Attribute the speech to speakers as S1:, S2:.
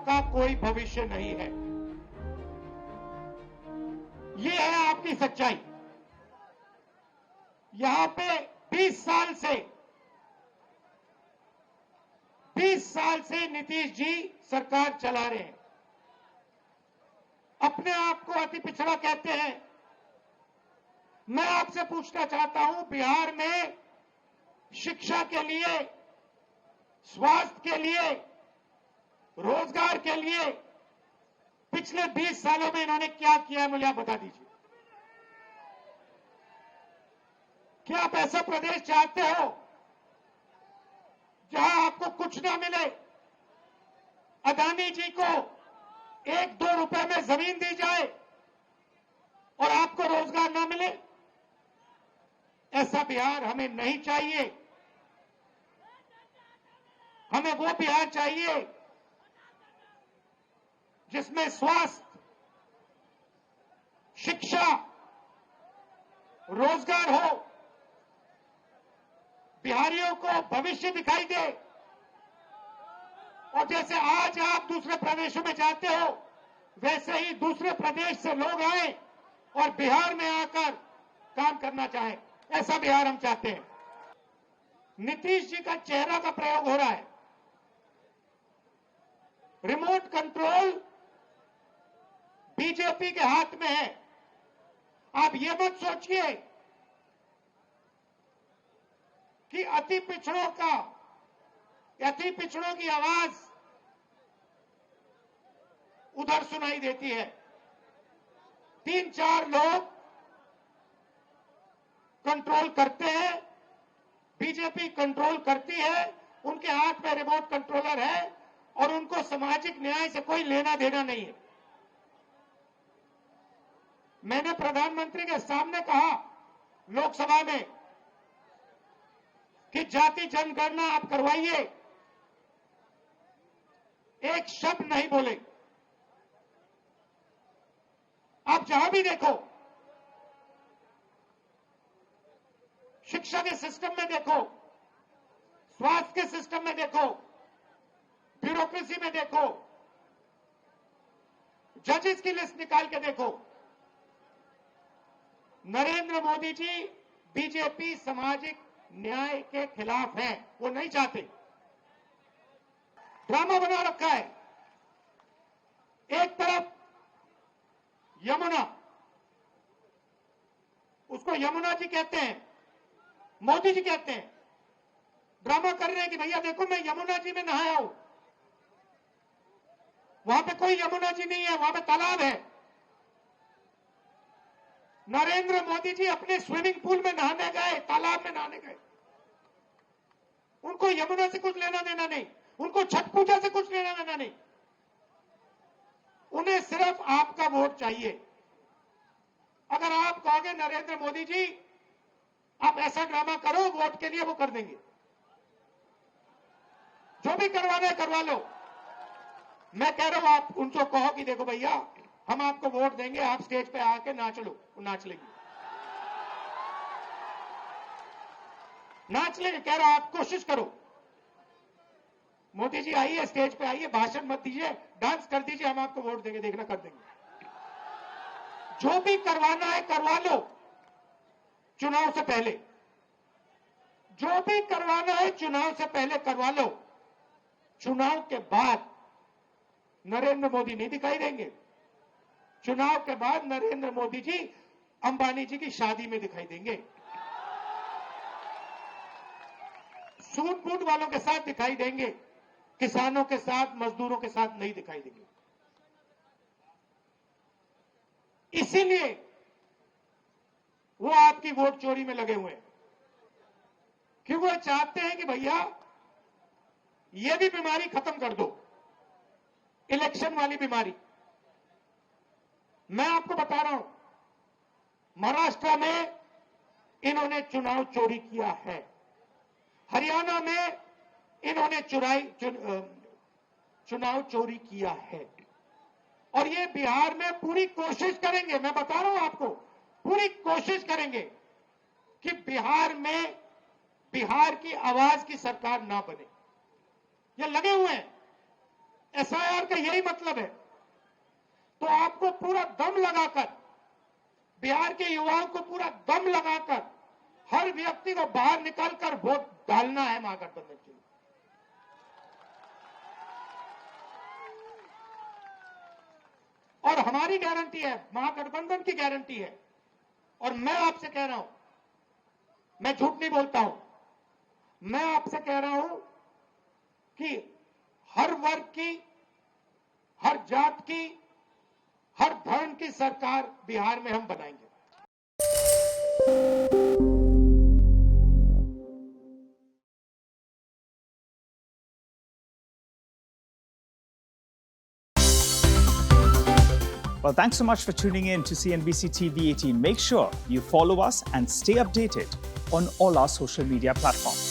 S1: का कोई भविष्य नहीं है। ये है आपकी सच्चाई। यहां पे 20 साल से नीतीश जी सरकार चला रहे हैं। अपने आप को अति पिछड़ा कहते हैं। मैं आपसे पूछना चाहता हूं, बिहार में शिक्षा के लिए, स्वास्थ्य के लिए, रोजगार के लिए पिछले 20 सालों में इन्होंने क्या किया है, मुझे आप बता दीजिए। क्या आप ऐसा प्रदेश चाहते हो जहां आपको कुछ ना मिले, अदानी जी को 1-2 रुपए में जमीन दी जाए और आपको रोजगार ना मिले? ऐसा बिहार हमें नहीं चाहिए। हमें वो बिहार चाहिए जिसमें स्वास्थ्य, शिक्षा, रोजगार हो, बिहारियों को भविष्य दिखाई दे। और जैसे आज आप दूसरे प्रदेशों में जाते हो, वैसे ही दूसरे प्रदेश से लोग आए और बिहार में आकर काम करना चाहें। ऐसा बिहार हम चाहते हैं। नीतीश जी का चेहरा का प्रयोग हो रहा है। रिमोट कंट्रोल बीजेपी के हाथ में है। आप ये मत सोचिए कि अति पिछड़ों की आवाज उधर सुनाई देती है। 3-4 लोग कंट्रोल करते हैं, बीजेपी कंट्रोल करती है, उनके हाथ में रिमोट कंट्रोलर है और उनको सामाजिक न्याय से कोई लेना देना नहीं है। मैंने प्रधानमंत्री के सामने कहा लोकसभा में कि जाति जनगणना आप करवाइए, एक शब्द नहीं बोले। आप जहां भी देखो, शिक्षा के सिस्टम में देखो, स्वास्थ्य के सिस्टम में देखो, ब्यूरोक्रेसी में देखो, जजेस की लिस्ट निकाल के देखो, नरेंद्र मोदी जी बीजेपी सामाजिक न्याय के खिलाफ है। वो नहीं चाहते। ड्रामा बना रखा है। एक तरफ यमुना, उसको यमुना जी कहते हैं, मोदी जी कहते हैं, ड्रामा कर रहे हैं कि भैया देखो मैं यमुना जी में नहाया हूं। वहां पे कोई यमुना जी नहीं है, वहां पे तालाब है। नरेंद्र मोदी जी अपने स्विमिंग पूल में नहाने गए, तालाब में नहाने गए। उनको यमुना से कुछ लेना देना नहीं, उनको छठ पूजा से कुछ लेना देना नहीं। उन्हें सिर्फ आपका वोट चाहिए। अगर आप कहोगे नरेंद्र मोदी जी आप ऐसा ड्रामा करो वोट के लिए, वो कर देंगे। जो भी करवाना है करवा लो। मैं कह रहा हूं आप उनको कहो कि देखो भैया हम आपको वोट देंगे, आप स्टेज पे आके नाच लो, वो नाच लेंगे। नाच लेंगे। कह रहा आप कोशिश करो, मोदी जी आइए, स्टेज पे आइए, भाषण मत दीजिए, डांस कर दीजिए, हम आपको वोट देंगे, देखना कर देंगे। जो भी करवाना है करवा लो चुनाव से पहले। जो भी करवाना है चुनाव से पहले करवा लो। चुनाव के बाद नरेंद्र मोदी नहीं दिखाई देंगे। चुनाव के बाद नरेंद्र मोदी जी अंबानी जी की शादी में दिखाई देंगे, सूट बूट वालों के साथ दिखाई देंगे, किसानों के साथ, मजदूरों के साथ नहीं दिखाई देंगे। इसीलिए वो आपकी वोट चोरी में लगे हुए हैं, क्योंकि वो चाहते हैं कि भैया ये भी बीमारी खत्म कर दो, इलेक्शन वाली बीमारी। मैं आपको बता रहा हूं, महाराष्ट्र में इन्होंने चुनाव चोरी किया है, हरियाणा में इन्होंने चुनाव चोरी किया है, और ये बिहार में पूरी कोशिश करेंगे। मैं बता रहा हूं आपको, पूरी कोशिश करेंगे कि बिहार में बिहार की आवाज की सरकार ना बने। ये लगे हुए हैं। एसआईआर का यही मतलब है। तो आपको पूरा दम लगाकर, बिहार के युवाओं को पूरा दम लगाकर हर व्यक्ति को बाहर निकालकर वोट डालना है महागठबंधन के लिए। और हमारी गारंटी है, महागठबंधन की गारंटी है, और मैं आपसे कह रहा हूं, मैं झूठ नहीं बोलता हूं, मैं आपसे कह रहा हूं कि हर वर्ग की, हर जात की, हर धर्म की सरकार बिहार में हम बनाएंगे।
S2: Well, thanks so much for tuning in to CNBC TV 18. Make sure you follow us and stay updated on all our social media platforms.